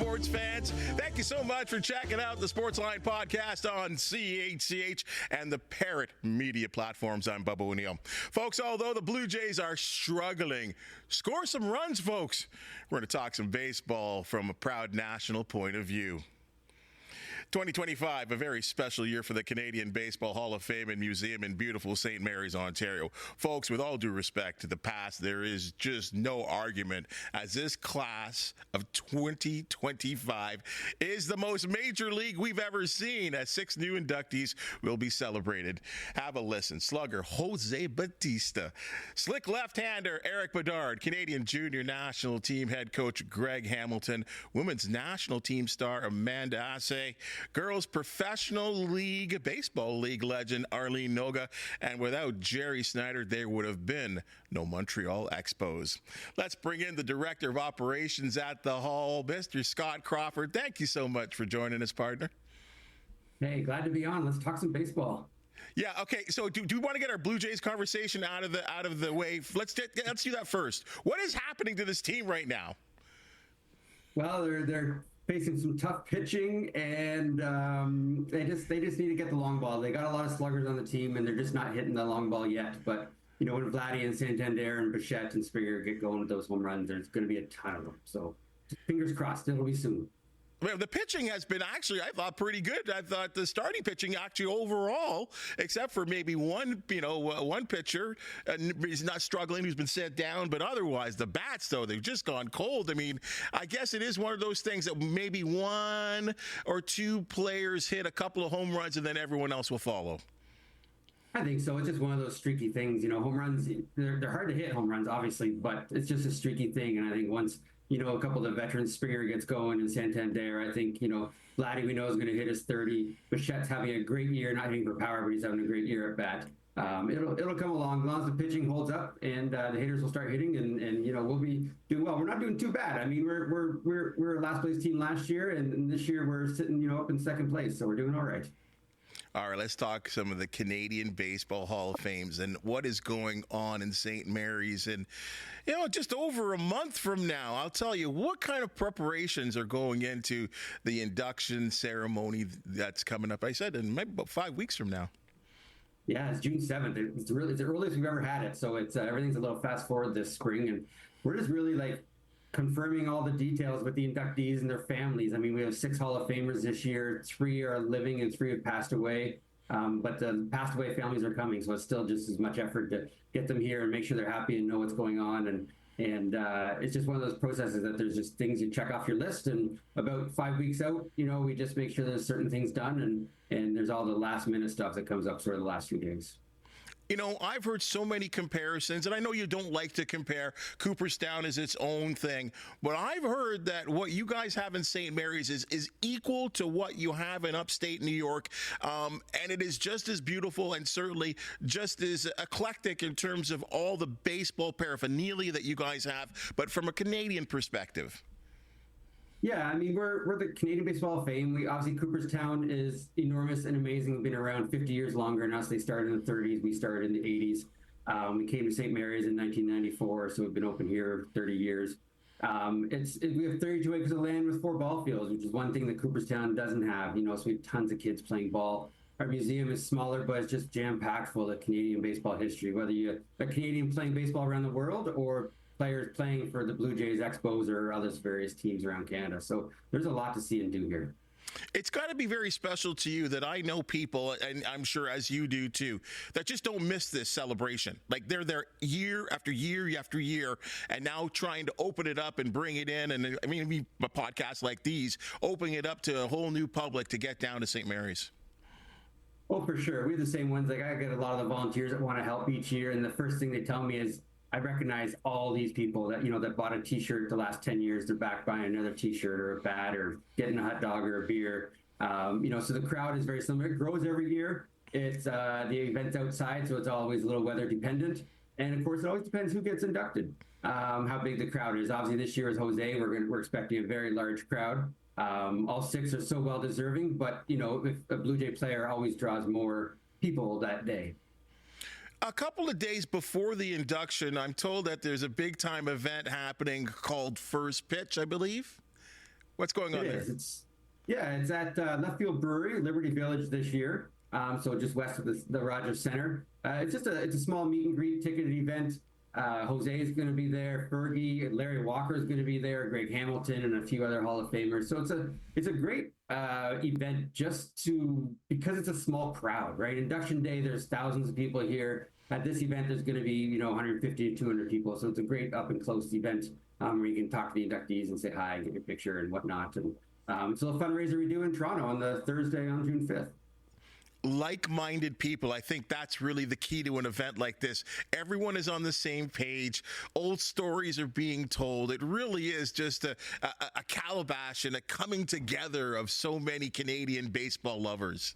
sports fans. Thank you so much for checking out the Sportsline Podcast on CHCH and the Parrot Media platforms. I'm Bubba O'Neill. Folks, although the Blue Jays are struggling, score some runs, folks. We're going to talk some baseball from a proud national point of view. 2025, a very special year for the Canadian Baseball Hall of Fame and Museum in beautiful St. Mary's, Ontario. Folks, with all due respect to the past, there is just no argument as this class of 2025 is the most major league we've ever seen, as 6 new inductees will be celebrated. Have a listen. Slugger José Bautista, slick left-hander Eric Bedard, Canadian Junior National Team head coach Greg Hamilton, Women's National Team star Amanda Assay, Girls Professional League Baseball League legend Arlene Noga, and without Jerry Snyder, there would have been no Montreal Expos. Let's bring in the Director of Operations at the Hall, Mr. Scott Crawford. Thank you so much for joining us, partner. Hey, glad to be on. Let's talk some baseball. Yeah, okay. So do we want to get our Blue Jays conversation out of the way? Let's do that first. What is happening to this team right now? Well, they're facing some tough pitching, and they just need to get the long ball. They got a lot of sluggers on the team, and they're just not hitting the long ball yet. But you know, when Vladdy and Santander and Bichette and Springer get going with those home runs, there's going to be a ton of them. So fingers crossed, it'll be soon. Well, the pitching has been actually, I thought, pretty good. I thought the starting pitching actually overall, except for maybe one pitcher, he's not struggling, who's been set down, but otherwise the bats, though, they've just gone cold. I mean, I guess it is one of those things that maybe 1 or 2 players hit a couple of home runs and then everyone else will follow. I think so. It's just one of those streaky things. You know, home runs, they're hard to hit home runs, obviously, but it's just a streaky thing. And I think once, you know, a couple of the veterans, Springer gets going and Santander, I think, you know, Vladdy, we know, is going to hit his 30. Bichette's having a great year, not hitting for power, but he's having a great year at bat. It'll come along as long as the pitching holds up and the hitters will start hitting, and you know, we'll be doing well. We're not doing too bad. I mean, we're a last place team last year, and this year we're sitting, you know, up in second place, so we're doing all right. All right, let's talk some of the Canadian Baseball Hall of Fames and what is going on in St. Mary's. And, you know, just over a month from now, I'll tell you what kind of preparations are going into the induction ceremony that's coming up. I said in maybe about 5 weeks from now. Yeah, it's June 7th. It's the earliest we've ever had it. So it's everything's a little fast forward this spring. And we're just really like confirming all the details with the inductees and their families. I mean, we have 6 Hall of Famers this year. 3 are living and 3 have passed away. But the passed away families are coming, so it's still just as much effort to get them here and make sure they're happy and know what's going on. And it's just one of those processes that there's just things you check off your list. And about 5 weeks out, you know, we just make sure there's certain things done, and there's all the last minute stuff that comes up sort of the last few days. You know, I've heard so many comparisons, and I know you don't like to compare. Cooperstown is its own thing, but I've heard that what you guys have in St. Mary's is equal to what you have in upstate New York, and it is just as beautiful and certainly just as eclectic in terms of all the baseball paraphernalia that you guys have, but from a Canadian perspective. Yeah, I mean, we're the Canadian Baseball Hall of Fame. We obviously, Cooperstown is enormous and amazing. We've been around 50 years longer than us. They started in the 30s. We started in the 80s. We came to St. Mary's in 1994, so we've been open here 30 years. We have 32 acres of land with 4 ball fields, which is one thing that Cooperstown doesn't have. You know, so we have tons of kids playing ball. Our museum is smaller, but it's just jam-packed full of Canadian baseball history, whether you're a Canadian playing baseball around the world or players playing for the Blue Jays, Expos, or other various teams around Canada. So there's a lot to see and do here. It's got to be very special to you that I know people, and I'm sure as you do too, that just don't miss this celebration. Like they're there year after year after year, and now trying to open it up and bring it in. And I mean, a podcast like these, opening it up to a whole new public to get down to St. Mary's. Oh, for sure. We have the same ones. Like I get a lot of the volunteers that want to help each year, and the first thing they tell me is, I recognize all these people that, you know, that bought a T-shirt the last 10 years. They're back buying another T-shirt or a bat or getting a hot dog or a beer. You know, so the crowd is very similar. It grows every year. It's the event's outside, so it's always a little weather dependent. And of course, it always depends who gets inducted, how big the crowd is. Obviously, this year is Jose. We're expecting a very large crowd. All 6 are so well deserving, but you know, if a Blue Jay player always draws more people that day. A couple of days before the induction, I'm told that there's a big-time event happening called First Pitch, I believe. What's going on It there? is. It's at Left Field Brewery, Liberty Village this year. So just west of the Rogers Center. It's a small meet and greet ticketed event. Jose is going to be there. Fergie, Larry Walker is going to be there. Greg Hamilton and a few other Hall of Famers. So it's a great event because it's a small crowd, right? Induction day, there's thousands of people here. At this event, there's going to be 150 to 200 people. So it's a great up and close event where you can talk to the inductees and say hi, and get your picture and whatnot. And it's a little fundraiser we do in Toronto on the Thursday on June 5th. Like-minded people. I think that's really the key to an event like this. Everyone is on the same page. Old stories are being told. It really is just a calabash and a coming together of so many Canadian baseball lovers.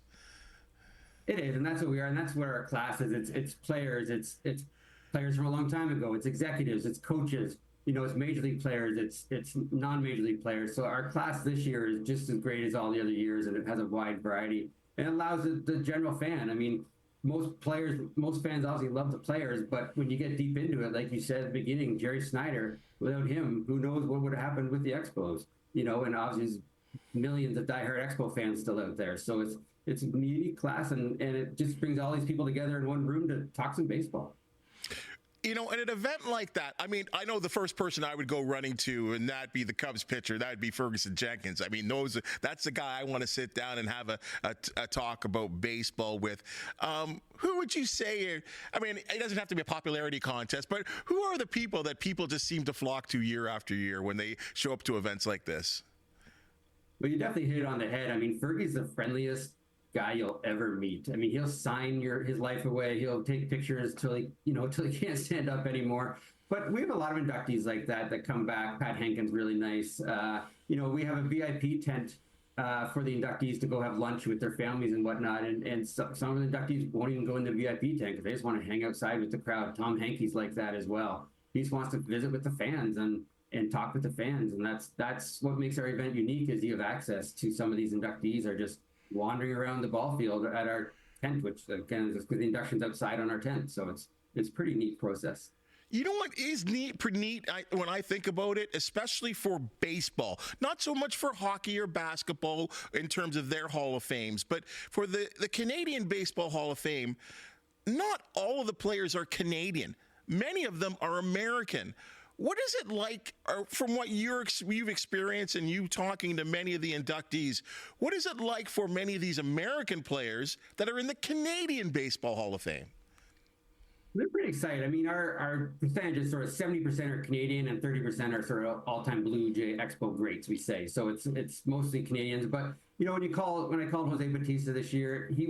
It is, and that's what we are, and that's what our class is. It's players. It's players from a long time ago. It's executives. It's coaches. It's major league players. It's non-major league players. So our class this year is just as great as all the other years, and it has a wide variety. And it allows the general fan. I mean, most fans obviously love the players, but when you get deep into it, like you said at the beginning, Jerry Snyder, without him, who knows what would have happened with the Expos? And obviously there's millions of diehard Expo fans still out there. So it's a unique class, and it just brings all these people together in one room to talk some baseball. At an event like that, I mean, I know the first person I would go running to, and that'd be the Cubs pitcher. That'd be Ferguson Jenkins. I mean, that's the guy I want to sit down and have a talk about baseball with. Who would you say? I mean, it doesn't have to be a popularity contest, but who are the people that people just seem to flock to year after year when they show up to events like this? Well, you definitely hit it on the head. I mean, Fergie's the friendliest guy you'll ever meet. I mean, he'll sign his life away. He'll take pictures till he can't stand up anymore. But we have a lot of inductees like that come back. Pat Hankins, really nice. We have a VIP tent for the inductees to go have lunch with their families and whatnot. And some of the inductees won't even go in the VIP tent because they just want to hang outside with the crowd. Tom Hankey's like that as well. He just wants to visit with the fans and talk with the fans. And that's what makes our event unique, is you have access to some of these inductees are just wandering around the ball field at our tent, which again is because the induction's outside on our tent. So it's pretty neat process. You know what is pretty neat when I think about it, especially for baseball, not so much for hockey or basketball in terms of their Hall of Fames, but for the Canadian Baseball Hall of Fame, not all of the players are Canadian. Many of them are American. What is it like, from what you've experienced and you talking to many of the inductees, what is it like for many of these American players that are in the Canadian Baseball Hall of Fame? They're pretty excited. I mean, our percentage is sort of 70% are Canadian and 30% are sort of all-time Blue Jay Expo greats, we say. So it's mostly Canadians. But, when I called José Bautista this year, he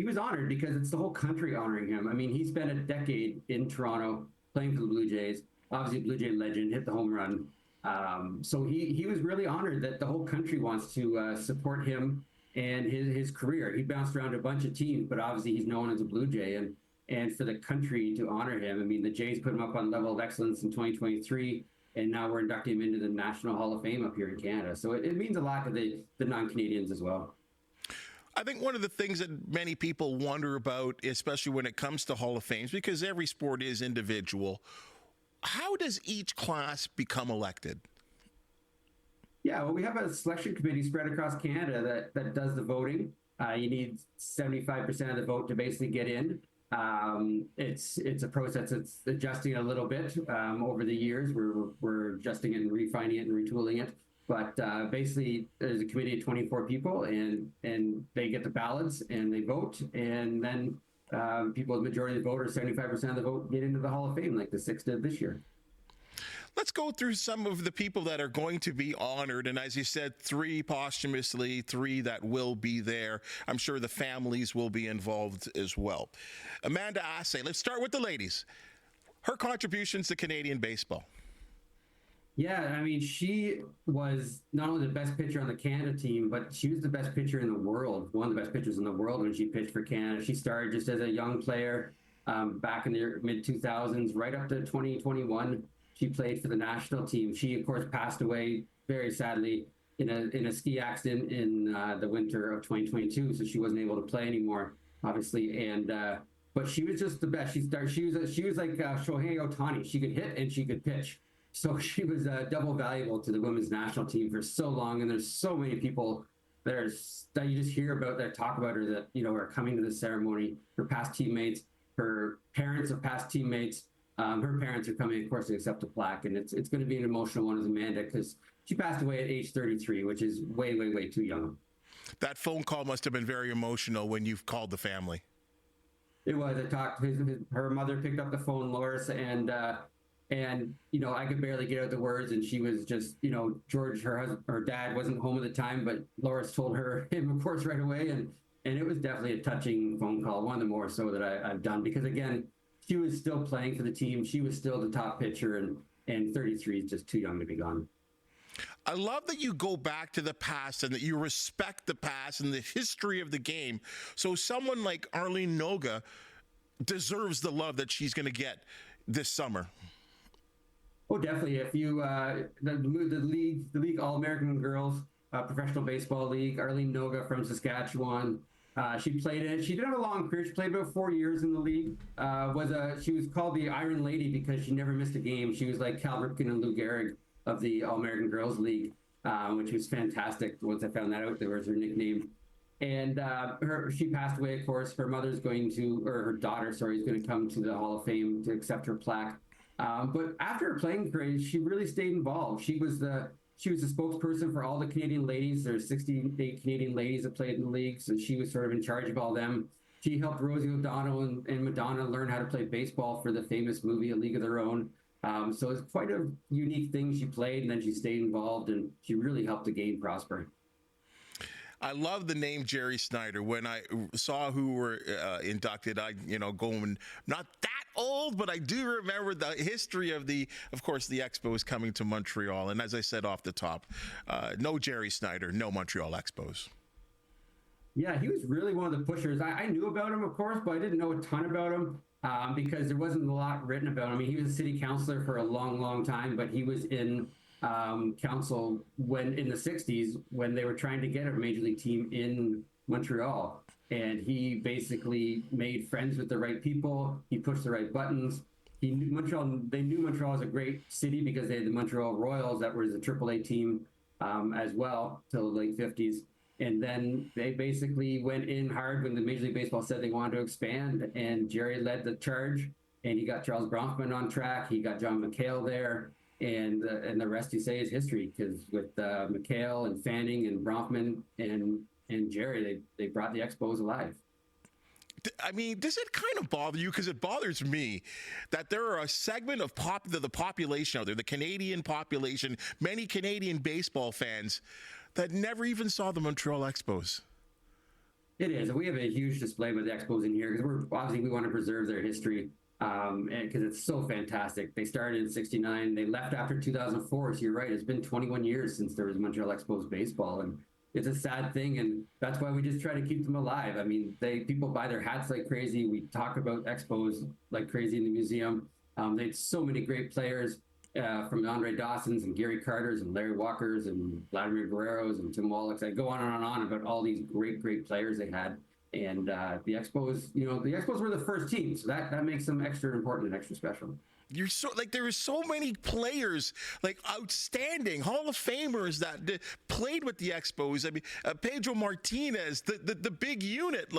was honored because it's the whole country honoring him. I mean, he spent a decade in Toronto playing for the Blue Jays. Obviously, Blue Jay legend, hit the home run. So he was really honored that the whole country wants to support him and his career. He bounced around to a bunch of teams, but obviously he's known as a Blue Jay. And for the country to honor him, I mean, the Jays put him up on level of excellence in 2023, and now we're inducting him into the National Hall of Fame up here in Canada. So it means a lot to the non-Canadians as well. I think one of the things that many people wonder about, especially when it comes to Hall of Fames, because every sport is individual, how does each class become elected? Yeah, well, we have a selection committee spread across Canada that does the voting. You need 75% of the vote to basically get in. It's a process that's adjusting a little bit over the years. We're adjusting it and refining it and retooling it. But basically, there's a committee of 24 people, and they get the ballots and they vote, and then people, the majority of the voters, 75% of the vote, get into the Hall of Fame, like the 6 did this year. Let's go through some of the people that are going to be honored. And as you said, 3 posthumously, 3 that will be there. I'm sure the families will be involved as well. Amanda Assay, let's start with the ladies. Her contributions to Canadian baseball. Yeah, I mean, she was not only the best pitcher on the Canada team, but she was the best pitcher in the world, one of the best pitchers in the world when she pitched for Canada. She started just as a young player back in the mid-2000s, right up to 2021. She played for the national team. She, of course, passed away very sadly in a ski accident in the winter of 2022, so she wasn't able to play anymore, obviously. And but she was just the best. She was like Shohei Ohtani. She could hit and she could pitch. So she was double valuable to the women's national team for so long. And there's so many people that you just hear about, that talk about her, that, are coming to the ceremony. Her past teammates, her parents of past teammates, her parents are coming, of course, to accept a plaque. And it's going to be an emotional one, as Amanda, because she passed away at age 33, which is way, way, way too young. That phone call must have been very emotional when you've called the family. It was. I talked. Her mother picked up the phone, Loris, and I could barely get out the words, and she was just, George, her dad wasn't home at the time, but Loris told him, of course, right away, and it was definitely a touching phone call, one of the more so that I've done, because again, she was still playing for the team, she was still the top pitcher, and 33 is just too young to be gone. I love that you go back to the past and that you respect the past and the history of the game. So someone like Arlene Noga deserves the love that she's going to get this summer. Oh, definitely. If you the league All-American Girls Professional Baseball League, Arlene Noga from Saskatchewan. She played in it. She did have a long career. She played about 4 years in the league. She was called the Iron Lady because she never missed a game. She was like Cal Ripken and Lou Gehrig of the All-American Girls League, which was fantastic. Once I found that out, there was her nickname. And she passed away, of course. Her daughter, is going to come to the Hall of Fame to accept her plaque. But after her playing career, she really stayed involved. She was the spokesperson for all the Canadian ladies. There's 68 Canadian ladies that played in the league, so she was sort of in charge of all them. She helped Rosie O'Donnell and Madonna learn how to play baseball for the famous movie A League of Their Own. So it's quite a unique thing. She played, and then she stayed involved, and she really helped the game prosper. I love the name Jerry Snyder. When I saw who were inducted, going not that old, but I do remember the history of course, the Expos coming to Montreal. And as I said off the top, no Jerry Snyder, no Montreal Expos. Yeah, he was really one of the pushers. I knew about him, of course, but I didn't know a ton about him because there wasn't a lot written about him. I mean, he was a city councilor for a long, long time, but he was in council in the 60s when they were trying to get a major league team in Montreal. And he basically made friends with the right people. He pushed the right buttons. They knew Montreal was a great city because they had the Montreal Royals that was a AAA team as well till the late 50s. And then they basically went in hard when the Major League Baseball said they wanted to expand, and Jerry led the charge, and he got Charles Bronfman on track. He got John McHale there, and the rest, you say, is history, because with McHale and Fanning and Bronfman and Jerry, they brought the Expos alive. I mean, does it kind of bother you? Because it bothers me that there are a segment of the population out there, the Canadian population, many Canadian baseball fans that never even saw the Montreal Expos. It is. We have a huge display with the Expos in here because we want to preserve their history because it's so fantastic. They started in '69. They left after 2004. So you're right. It's been 21 years since there was Montreal Expos baseball, and it's a sad thing, and that's why we just try to keep them alive. I mean, people buy their hats like crazy. We talk about Expos like crazy in the museum. They had so many great players from Andre Dawsons and Gary Carters and Larry Walkers and Vladimir Guerreros and Tim Wallachs. I go on and on about all these great, great players they had. And the Expos, the Expos were the first team, so that makes them extra important and extra special. You're so there are so many players, outstanding Hall of Famers that played with the Expos. I mean, Pedro Martinez, the big unit,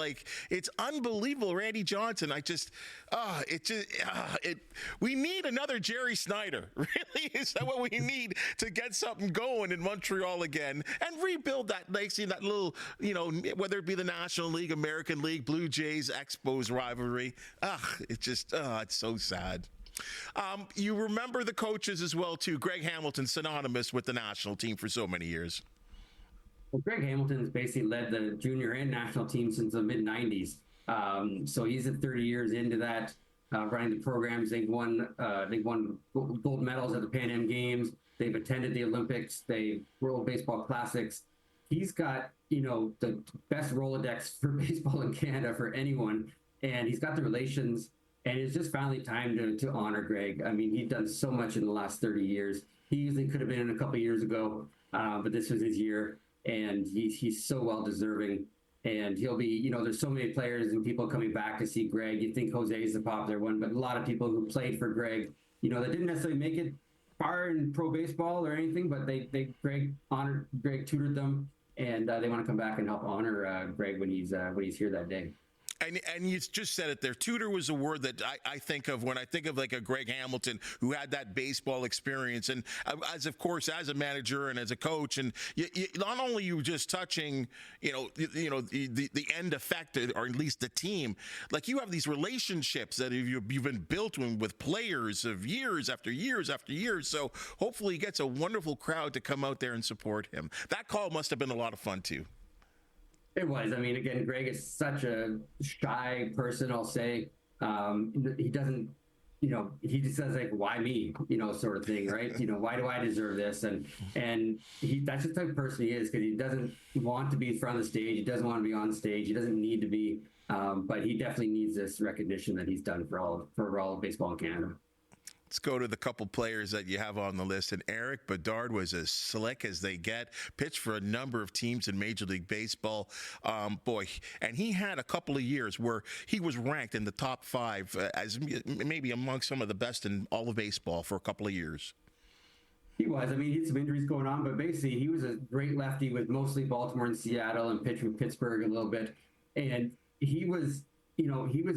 it's unbelievable. Randy Johnson, we need another Jerry Snyder. Really, is that what we need to get something going in Montreal again and rebuild that that little, whether it be the National League, American League, Blue Jays, Expos rivalry. It's so sad. You remember the coaches as well, too. Greg Hamilton, synonymous with the national team for so many years. Well, Greg Hamilton has basically led the junior and national team since the mid-'90s. So he's at 30 years into that, running the programs. They've won gold medals at the Pan Am Games. They've attended the Olympics. World Baseball Classics. He's got, the best Rolodex for baseball in Canada for anyone. And he's got the relations. And it's just finally time to honor Greg. I mean, he's done so much in the last 30 years. He easily could have been in a couple of years ago, but this was his year, and he's so well deserving. And he'll be, there's so many players and people coming back to see Greg. You think Jose is the popular one, but a lot of people who played for Greg, that didn't necessarily make it far in pro baseball or anything, but Greg tutored them, and they want to come back and help honor Greg when he's here that day. And you just said it there. Tutor was a word that I think of when I think of like a Greg Hamilton who had that baseball experience. And as a manager and as a coach, and not only you just touching, the end effect, or at least the team, like you have these relationships that you've been built with players of years after years after years. So hopefully he gets a wonderful crowd to come out there and support him. That call must have been a lot of fun too. It was. I mean, again, Greg is such a shy person, I'll say. He doesn't, he just says like, why me, sort of thing, right? Why do I deserve this? And that's the type of person he is, because he doesn't want to be in front of the stage. He doesn't want to be on stage. He doesn't need to be, but he definitely needs this recognition that he's done for all of baseball in Canada. Let's go to the couple players that you have on the list. And Eric Bedard was as slick as they get, pitched for a number of teams in Major League Baseball. And he had a couple of years where he was ranked in the top 5 as maybe among some of the best in all of baseball for a couple of years. He was. I mean, he had some injuries going on, but basically he was a great lefty with mostly Baltimore and Seattle, and pitched with Pittsburgh a little bit. And he was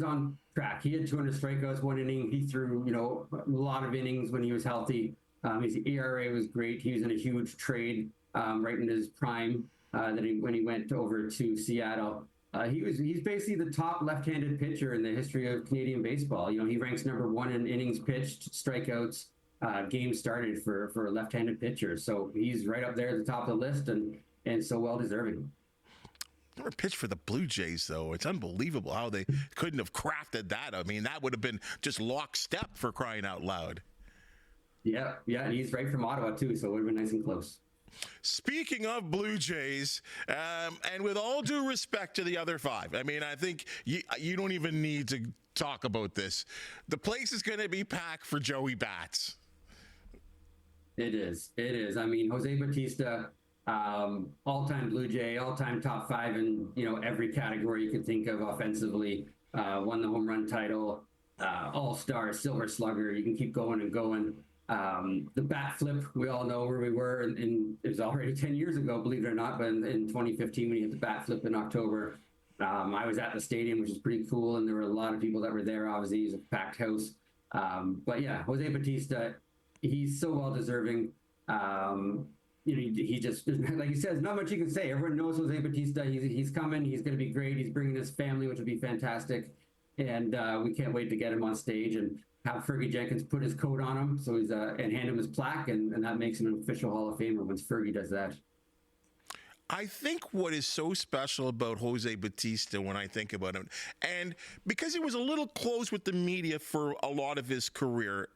on track. He had 200 strikeouts 1 inning. He threw, a lot of innings when he was healthy. His ERA was great. He was in a huge trade right in his prime when he went over to Seattle. He's basically the top left-handed pitcher in the history of Canadian baseball. He ranks number 1 in innings pitched, strikeouts, games started for a left-handed pitcher. So he's right up there at the top of the list, and so well deserving. Never pitched for the Blue Jays, though. It's unbelievable how they couldn't have crafted that. I mean, that would have been just lockstep, for crying out loud. Yeah, and he's right from Ottawa, too, so it would have been nice and close. Speaking of Blue Jays, and with all due respect to the other 5, I mean, I think you don't even need to talk about this. The place is going to be packed for Joey Bats. It is. I mean, José Bautista, all-time Blue Jay, all-time top 5 in every category you could think of offensively. Won the home run title, all-star, silver slugger. You can keep going and going. The bat flip, we all know where we were, and it was already 10 years ago, believe it or not. But in 2015, when he hit the bat flip in October, I was at the stadium, which is pretty cool, and there were a lot of people that were there. Obviously, it was a packed house. But yeah, José Bautista, he's so well deserving. He just, like he says, not much you can say. Everyone knows José Bautista. He's coming. He's going to be great. He's bringing his family, which will be fantastic. And we can't wait to get him on stage and have Fergie Jenkins put his coat on him, so he's and hand him his plaque, and that makes him an official Hall of Famer once Fergie does that. I think what is so special about José Bautista when I think about him, and because he was a little close with the media for a lot of his career,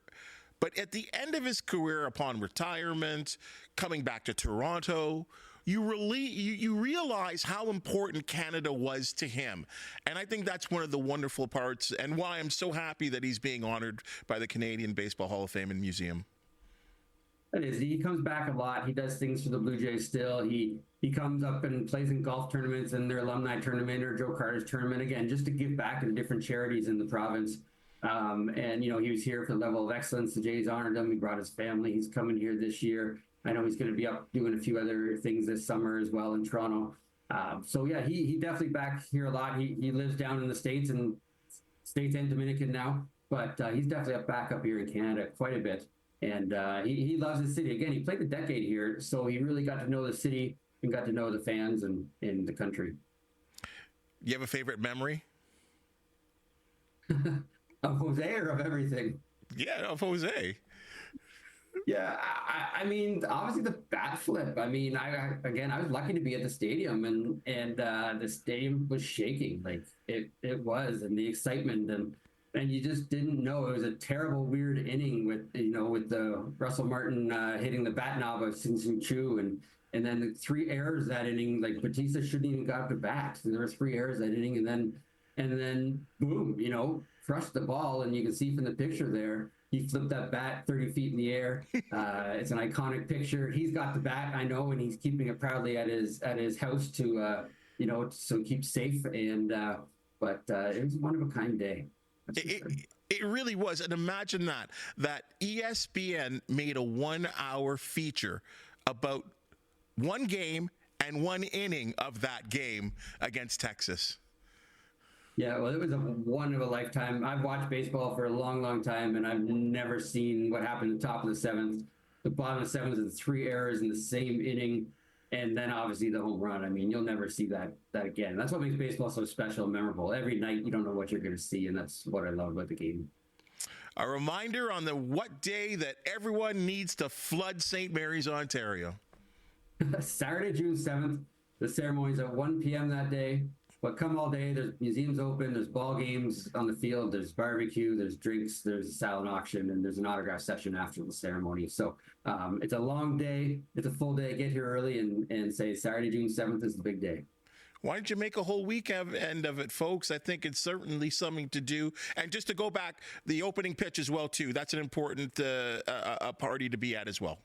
but at the end of his career, upon retirement, coming back to Toronto, you realize how important Canada was to him. And I think that's one of the wonderful parts, and why I'm so happy that he's being honored by the Canadian Baseball Hall of Fame and Museum. It is. He comes back a lot. He does things for the Blue Jays still. He comes up and plays in golf tournaments and their alumni tournament or Joe Carter's tournament, again, just to give back to the different charities in the province. And, he was here for the level of excellence. The Jays honored him. He brought his family. He's coming here this year. I know he's going to be up doing a few other things this summer as well in Toronto. So, yeah, he definitely back here a lot. He lives down in the States and Dominican now. But he's definitely back up here in Canada quite a bit. And he loves the city. Again, he played a decade here, so he really got to know the city and got to know the fans and the country. You have a favorite memory? Of Jose or of everything? Yeah, of Jose. Yeah, I mean, obviously the bat flip. I mean, I was lucky to be at the stadium, and the stadium was shaking, like it was, and the excitement, and you just didn't know. It was a terrible, weird inning with the Russell Martin hitting the bat knob of Sin Chu, and then the 3 errors that inning. Like Bautista shouldn't even got the bat. So there were 3 errors that inning, and then boom, crushed the ball, and you can see from the picture there. He flipped that bat 30 feet in the air. It's an iconic picture. He's got the bat, I know, and he's keeping it proudly at his house to so keep safe. And but it was a one of a kind day. It really was. And imagine that ESPN made a 1-hour feature about one game and one inning of that game against Texas. Yeah, well, it was one of a lifetime. I've watched baseball for a long, long time, and I've never seen what happened at the top of the seventh, the bottom of the seventh, and 3 errors in the same inning, and then obviously the home run. I mean, you'll never see that again. That's what makes baseball so special and memorable. Every night, you don't know what you're going to see, and that's what I love about the game. A reminder on what day that everyone needs to flood St. Mary's, Ontario. Saturday, June 7th. The ceremony's at 1 p.m. that day. But come all day, there's museums open, there's ball games on the field, there's barbecue, there's drinks, there's a silent auction, and there's an autograph session after the ceremony. So it's a long day. It's a full day. Get here early and say Saturday, June 7th is the big day. Why don't you make a whole weekend of it, folks? I think it's certainly something to do. And just to go back, the opening pitch as well, too. That's an important a party to be at as well.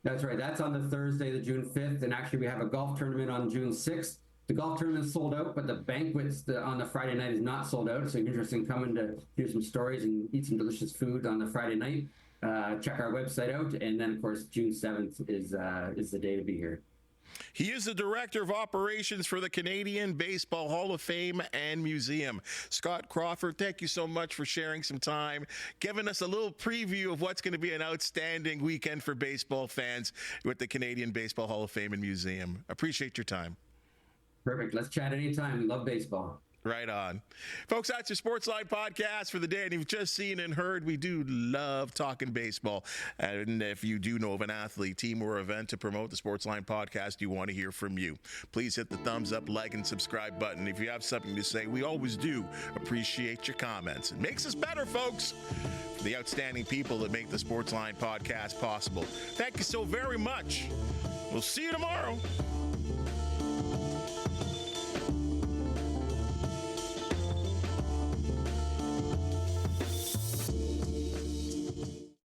That's right. That's on the Thursday, the June 5th. And actually, we have a golf tournament on June 6th. The golf tournament is sold out, but the banquets on the Friday night is not sold out. So if you're interested in coming to hear some stories and eat some delicious food on the Friday night, check our website out. And then, of course, June 7th is the day to be here. He is the Director of Operations for the Canadian Baseball Hall of Fame and Museum. Scott Crawford, thank you so much for sharing some time, giving us a little preview of what's going to be an outstanding weekend for baseball fans with the Canadian Baseball Hall of Fame and Museum. Appreciate your time. Perfect. Let's chat anytime. We love baseball. Right on. Folks, that's your Sportsline Podcast for the day. And you've just seen and heard, we do love talking baseball. And if you do know of an athlete, team, or event to promote the Sportsline Podcast, you want to hear from you. Please hit the thumbs up, like, and subscribe button. If you have something to say, we always do appreciate your comments. It makes us better, folks. For the outstanding people that make the Sportsline Podcast possible. Thank you so very much. We'll see you tomorrow.